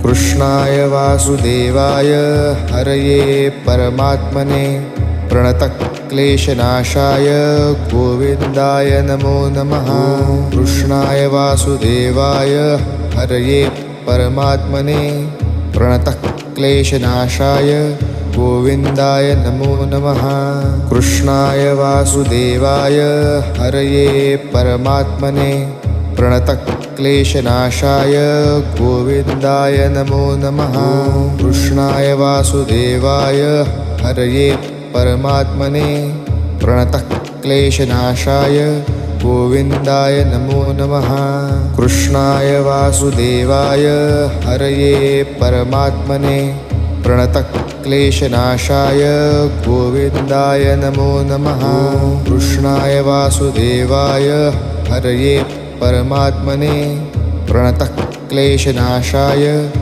कृष्णाय वासुदेवाय हरये परमात्मने प्रणतक्लेशनाशाय गोविन्दाय नमो नमः। कृष्णाय वासुदेवाय हरये परमात्मने प्रणतक्लेशनाशाय गोविन्दाय नमो नमः। कृष्णाय वासुदेवाय हरये परमात्मने प्रणतक्लेशनाशाय गोविन्दाय नमो नमः। कृष्णाय वासुदेवाय हरये परमात्मने प्रणतक्लेशनाशाय गोविन्दाय नमो नमः। कृष्णाय वासुदेवाय हरये परमात्मने प्रणतक्लेशनाशाय गोविन्दाय नमो नमः। कृष्णाय वासुदेवाय हरये परमात्मने प्रणतक्लेशनाशाय